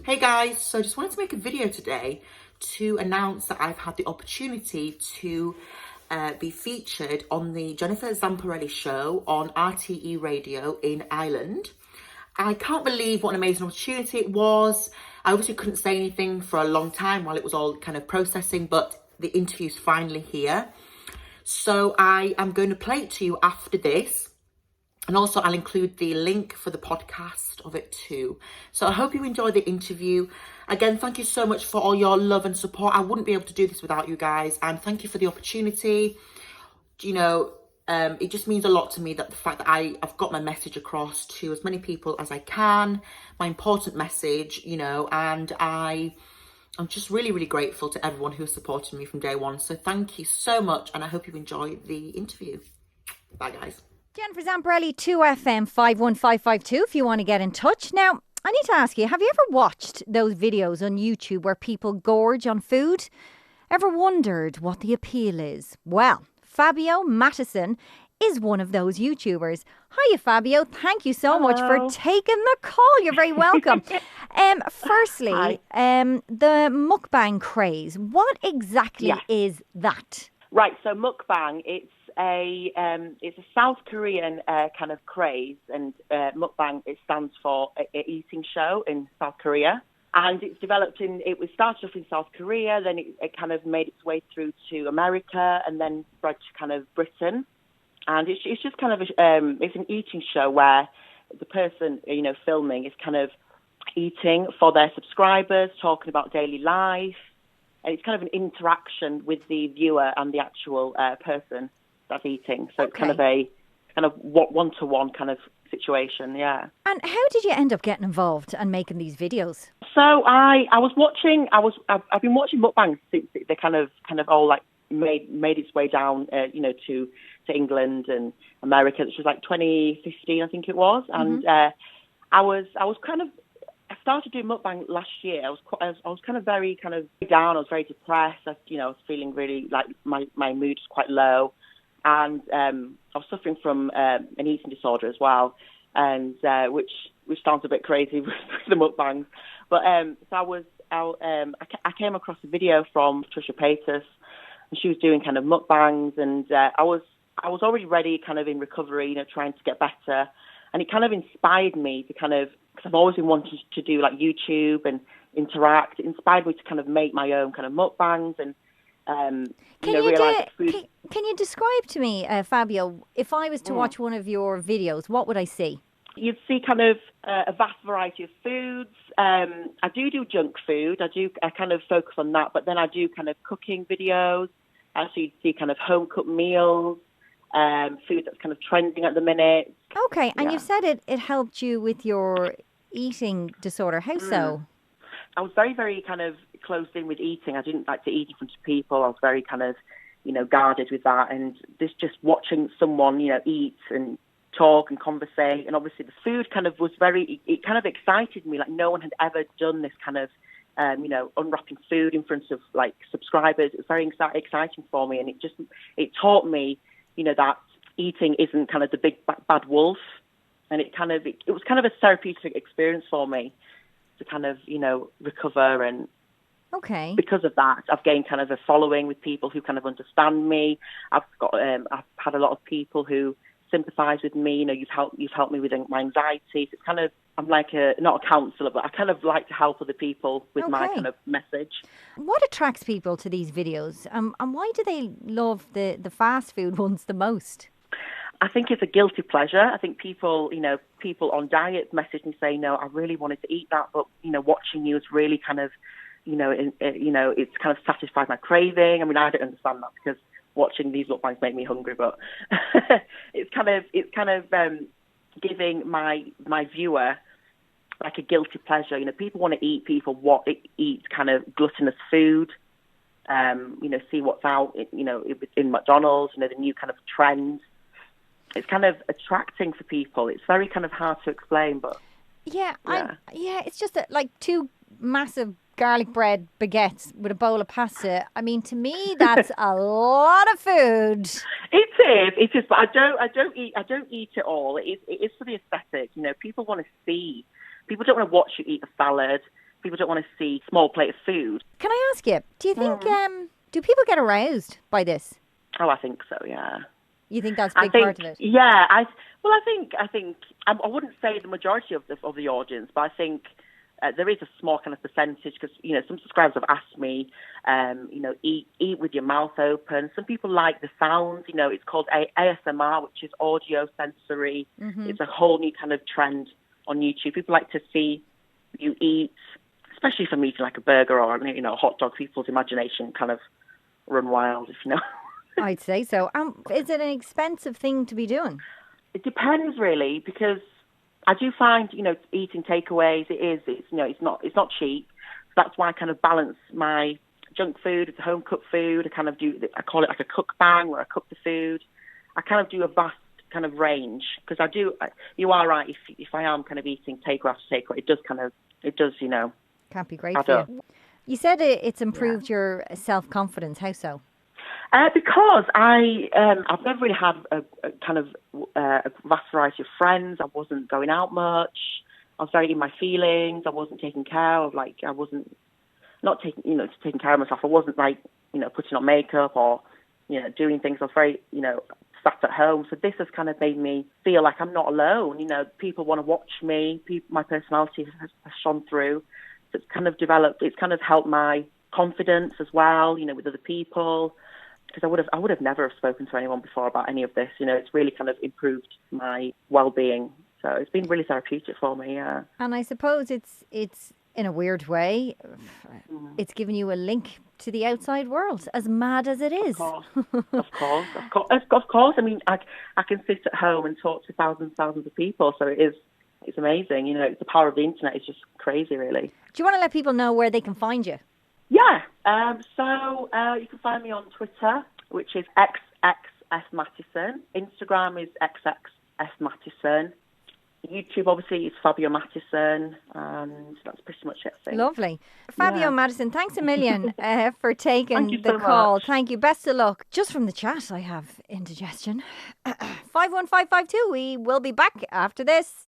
Hey guys, so I just wanted to make a video today to announce that I've had the opportunity to be featured on the Jennifer Zamparelli show on RTE radio in Ireland. I can't believe what an amazing opportunity it was. I obviously couldn't say anything for a long time while it was all kind of processing, but the interview's finally here. So I am going to play it to you after this. And also I'll include the link for the podcast of it too. So I hope you enjoy the interview. Again, thank you so much for all your love and support. I wouldn't be able to do this without you guys. And thank you for the opportunity. It just means a lot to me that the fact that I've got my message across to as many people as I can, my important message, and I'm just really, really grateful to everyone who has supported me from day one. So thank you so much. And I hope you enjoy the interview. Bye, guys. Jennifer Zamparelli, 2FM 51552 if you want to get in touch. Now, I need to ask you, have you ever watched those videos on YouTube where people gorge on food? Ever wondered what the appeal is? Well, Fabio Mattison is one of those YouTubers. Hiya, Fabio. Thank you so much for taking the call. You're very welcome. Firstly, the mukbang craze. What exactly is that? Right, so mukbang, it's a South Korean kind of craze, and mukbang, it stands for a eating show in South Korea. And it started off in South Korea, then it kind of made its way through to America, and then spread to kind of Britain. And it's just kind of it's an eating show where the person filming is kind of eating for their subscribers, talking about daily life. And it's kind of an interaction with the viewer and the actual person that's eating. So it's kind of a one-to-one kind of situation, yeah. And how did you end up getting involved and making these videos? So I've been watching mukbangs since they kind of all like made its way down, to England and America, which was like 2015, I think it was. And I started doing mukbang last year. I was kind of very kind of down. I was very depressed. I was feeling really like my mood was quite low, and I was suffering from an eating disorder as well, and which sounds a bit crazy with the mukbangs. But so I came across a video from Trisha Paytas, and she was doing kind of mukbangs, and I was already ready, kind of in recovery, trying to get better, and it kind of inspired me to kind of, because I've always been wanting to do like YouTube and interact. It inspired me to kind of make my own kind of mukbangs and realize that food. Can you describe to me, Fabio, if I was to watch one of your videos, what would I see? You'd see kind of a vast variety of foods. I do junk food. I kind of focus on that, but then I do kind of cooking videos. So you'd see kind of home cooked meals, food that's kind of trending at the minute. Okay, and you said it helped you with your eating disorder. How so? I was very, very kind of closed in with eating. I didn't like to eat in front of people. I was very kind of, guarded with that. And this just watching someone, eat and talk and conversate. And obviously the food kind of it kind of excited me. Like no one had ever done this kind of, unwrapping food in front of like subscribers. It was very exciting for me. And it taught me, that eating isn't kind of the big bad wolf. And it was kind of a therapeutic experience for me to kind of, recover. And because of that, I've gained kind of a following with people who kind of understand me. I've had a lot of people who sympathise with me. You've helped me with my anxiety. So it's kind of, I'm like not a counsellor, but I kind of like to help other people with my kind of message. What attracts people to these videos? And why do they love the fast food ones the most? I think it's a guilty pleasure. I think people on diets message me saying, no, I really wanted to eat that, but, watching you is really kind of, it's kind of satisfied my craving. I mean, I don't understand that because watching these mukbangs make me hungry, but it's kind of giving my viewer like a guilty pleasure. People want to eat, people eat kind of gluttonous food, see what's out, in McDonald's, the new kind of trend. It's kind of attracting for people. It's very kind of hard to explain, but it's just like two massive garlic bread baguettes with a bowl of pasta. I mean, to me, that's a lot of food. It is, but I don't eat it all. It is for the aesthetic. People want to see. People don't want to watch you eat a salad. People don't want to see small plate of food. Can I ask you, do you think, do people get aroused by this? Oh, I think so, yeah. You think that's a big part of it? Yeah, I think I wouldn't say the majority of the audience, but I think there is a small kind of percentage because some subscribers have asked me, eat with your mouth open. Some people like the sounds. It's called ASMR, which is audio sensory. It's a whole new kind of trend on YouTube. People like to see you eat, especially if I'm eating like a burger or a hot dog. People's imagination kind of run wild, if you know. I'd say so. Is it an expensive thing to be doing? It depends really, because I do find, eating takeaways, it's not cheap. So that's why I kind of balance my junk food with the home cooked food. I call it like a cook bang where I cook the food. I kind of do a vast kind of range because you are right. If I am kind of eating takeaway after takeaway, it does, Can't be great for you. You said it's improved your self-confidence. How so? Because I've never really had a vast variety of friends. I wasn't going out much. I was very in my feelings. I wasn't taking care of, I wasn't not taking care of myself. I wasn't putting on makeup or, doing things. I was very, sat at home. So this has kind of made me feel like I'm not alone. People want to watch me. My personality has shone through. So it's kind of developed. It's kind of helped my confidence as well, with other people. Because I would have never have spoken to anyone before about any of this. It's really kind of improved my well-being. So it's been really therapeutic for me, yeah. And I suppose it's in a weird way, it's given you a link to the outside world, as mad as it is. Of course. I mean, I can sit at home and talk to thousands of people. So it's amazing. The power of the internet is just crazy, really. Do you want to let people know where they can find you? Yeah, so you can find me on Twitter, which is XXFMattison. Instagram is XXFMattison. YouTube, obviously, is Fabio Mattison, and that's pretty much it, I think. Lovely. Fabio Mattison, thanks a million for taking the so call. much. Thank you. Best of luck. Just from the chat, I have indigestion. 51552. We will be back after this.